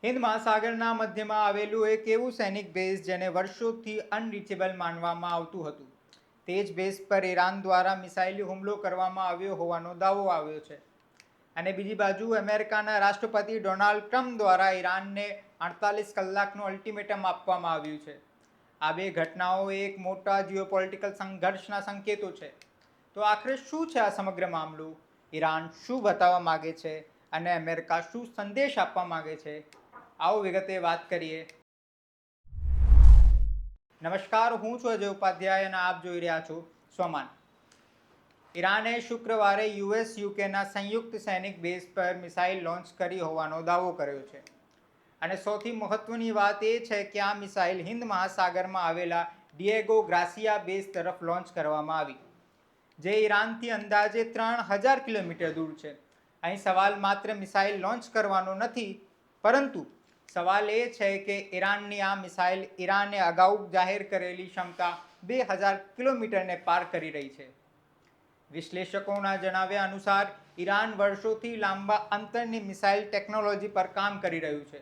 હિન્દ મહાસાગરના મધ્યમાં આવેલું એક એવું સૈનિક બેઝ જેને વર્ષોથી અનરીચેબલ માનવામાં આવતું હતું. તે જ બેઝ પર ઈરાન દ્વારા મિસાઇલી હુમલો કરવામાં આવ્યો હોવાનો દાવો આવ્યો છે. અને બીજી બાજુ અમેરિકાના રાષ્ટ્રપતિ ડોનાલ્ડ ટ્રમ્પ દ્વારા ઈરાનને 48 કલાકનું અલ્ટિમેટમ આપવામાં આવ્યું છે. આ બે ઘટનાઓ એક મોટા જીઓપોલિટિકલ સંઘર્ષના સંકેતો છે. તો આખરે શું છે આ સમગ્ર મામલો? ઈરાન શું બતાવવા માગે છે અને અમેરિકા શું સંદેશ આપવા માગે છે? આવો વિગતે વાત કરીએ. નમસ્કાર, હું છું અજય ઉપાધ્યાય અને આપ જોઈ રહ્યા છો સ્વમાન. ઈરાને શુક્રવારે યુએસ યુકેના સંયુક્ત સૈનિક બેઝ પર મિસાઇલ લોન્ચ કરી હોવાનો દાવો કર્યો છે. અને સૌથી મહત્વની વાત એ છે કે આ મિસાઇલ હિન્દ મહાસાગરમાં આવેલા ડિએગો ગ્રાસિયા બેઝ તરફ લોન્ચ કરવામાં આવી, જે ઈરાનથી અંદાજે 3000 કિલોમીટર દૂર છે. અહીં સવાલ માત્ર મિસાઇલ લોન્ચ કરવાનો નથી, પરંતુ સવાલ એ છે કે ઈરાનની આ મિસાઇલ ઈરાને અગાઉ જાહેર કરેલી ક્ષમતા 2000 કિલોમીટરને પાર કરી રહી છે. વિશ્લેષકોના જણાવ્યા અનુસાર ઈરાન વર્ષોથી લાંબા અંતરની મિસાઇલ ટેકનોલોજી પર કામ કરી રહ્યું છે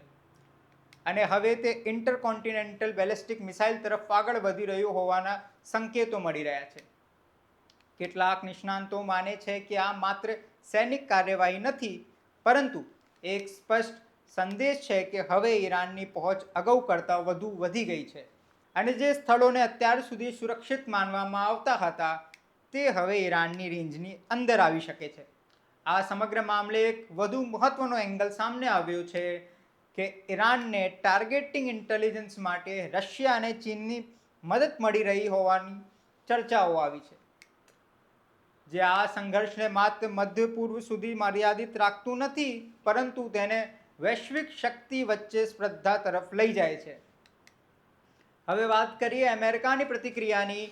અને હવે તે ઇન્ટરકોન્ટિનેન્ટલ બેલિસ્ટિક મિસાઇલ તરફ આગળ વધી રહ્યું હોવાના સંકેતો મળી રહ્યા છે. કેટલાક નિષ્ણાંતો માને છે કે આ માત્ર સૈનિક કાર્યવાહી નથી, પરંતુ એક સ્પષ્ટ સંદેશ છે કે હવે ઈરાનની પહોંચ અગાઉ કરતાં વધુ વધી ગઈ છે અને જે સ્થળોને અત્યાર સુધી સુરક્ષિત માનવામાં આવતા હતા તે હવે ઈરાનની રેન્જની અંદર આવી શકે છે. આ સમગ્ર મામલે એક વધુ મહત્વનો એંગલ સામે આવ્યો છે કે ઈરાનને ટાર્ગેટિંગ ઇન્ટેલિજન્સ માટે રશિયા અને ચીનની મદદ મળી રહી હોવાની ચર્ચાઓ આવી છે, જે આ સંઘર્ષને માત્ર મધ્ય પૂર્વ સુધી મર્યાદિત રાખતું નથી, પરંતુ તેને વૈશ્વિક શક્તિ વચ્ચે સ્પર્ધા તરફ લઈ જાય છે. હવે વાત કરીએ અમેરિકાની પ્રતિક્રિયાની,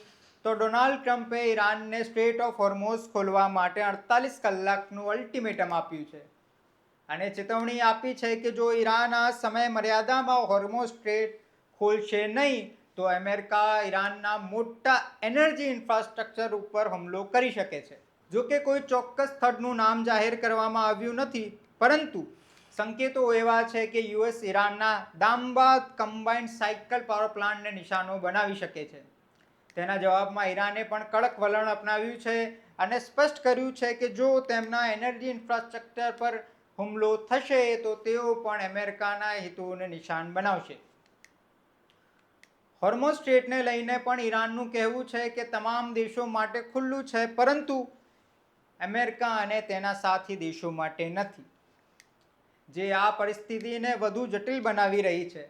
તો ડોનાલ્ડ ટ્રમ્પે ઈરાનને સ્ટ્રેટ ઓફ હોર્મોઝ ખોલવા માટે 48 કલાકનું અલ્ટિમેટમ આપ્યું છે અને ચેતવણી આપી છે કે જો ઈરાન આ સમય મર્યાદામાં હોર્મોઝ સ્ટ્રેટ ખોલશે નહીં તો અમેરિકા ઈરાનના મોટા એનર્જી ઇન્ફ્રાસ્ટ્રક્ચર ઉપર હુમલો કરી શકે છે. જો કે કોઈ ચોક્કસ સ્થળનું નામ જાહેર કરવામાં આવ્યું નથી, પરંતુ સંકેતો એવા છે કે યુએસ ઈરાનના દામબાદ કમ્બાઇન્ડ સાયકલ પાવર પ્લાન્ટને નિશાનો બનાવી શકે છે. તેના જવાબમાં ઈરાને પણ કડક વલણ અપનાવ્યું છે અને સ્પષ્ટ કર્યું છે કે જો તેમના એનર્જી ઇન્ફ્રાસ્ટ્રક્ચર પર હુમલો થશે તો તેઓ પણ અમેરિકાના હિતોને નિશાન બનાવશે. હોર્મોઝ સ્ટ્રેટને લઈને પણ ઈરાનનું કહેવું છે કે તમામ દેશો માટે ખુલ્લું છે, પરંતુ અમેરિકા અને તેના સાથી દેશો માટે નથી, જે આ પરિસ્થિતિને વધુ જટિલ બનાવી રહી છે.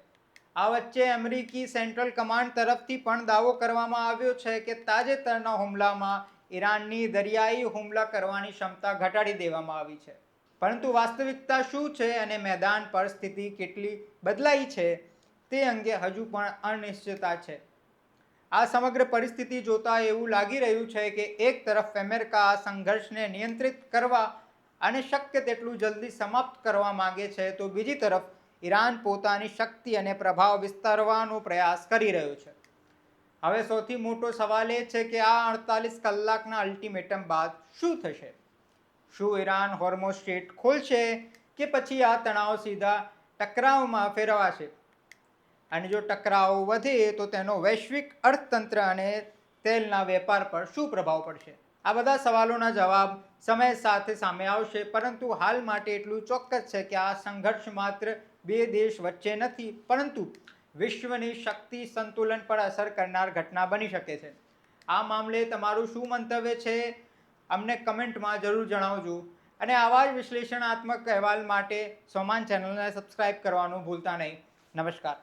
આ વચ્ચે અમેરિકી સેન્ટ્રલ કમાન્ડ તરફથી પણ દાવો કરવામાં આવ્યો છે કે તાજેતરના હુમલામાં ઈરાનની દરિયાઈ હુમલા કરવાની ક્ષમતા ઘટાડી દેવામાં આવી છે. પરંતુ વાસ્તવિકતા શું છે અને મેદાન પર સ્થિતિ કેટલી બદલાઈ છે તે અંગે હજુ પણ અનિશ્ચિતતા છે. આ સમગ્ર પરિસ્થિતિ જોતા એવું લાગી રહ્યું છે કે એક તરફ અમેરિકા આ સંઘર્ષને નિયંત્રિત કરવા અને શક્ય તેટલું જલ્દી સમાપ્ત કરવા માંગે છે, તો બીજી તરફ ઈરાન પોતાની શક્તિ અને પ્રભાવ વિસ્તારવાનો પ્રયાસ કરી રહ્યો છે. હવે સૌથી મોટો સવાલ એ છે કે આ 48 કલાકના અલ્ટિમેટમ બાદ શું થશે? શું ઈરાન હોર્મોઝ સ્ટ્રેટ ખોલશે કે પછી આ તણાવ સીધા ટકરાવમાં ફેરવાશે? અને જો ટકરાવ વધે તો તેનો વૈશ્વિક અર્થતંત્ર અને તેલના વેપાર પર શું પ્રભાવ પડશે? આ બધા સવાલોના જવાબ સમય સાથે સામે આવશે, પરંતુ હાલ માટે એટલું ચોક્કસ છે કે આ સંઘર્ષ માત્ર બે દેશ વચ્ચે નથી, પરંતુ વિશ્વની શક્તિ સંતુલન પર અસર કરનાર ઘટના બની શકે છે. આ મામલે તમારું શું મંતવ્ય છે? અમને કમેન્ટમાં જરૂર જણાવજો અને આવા જ વિશ્લેષણાત્મક અહેવાલ માટે સ્વમાન ચેનલને સબસ્ક્રાઇબ કરવાનું ભૂલતા નહીં. નમસ્કાર.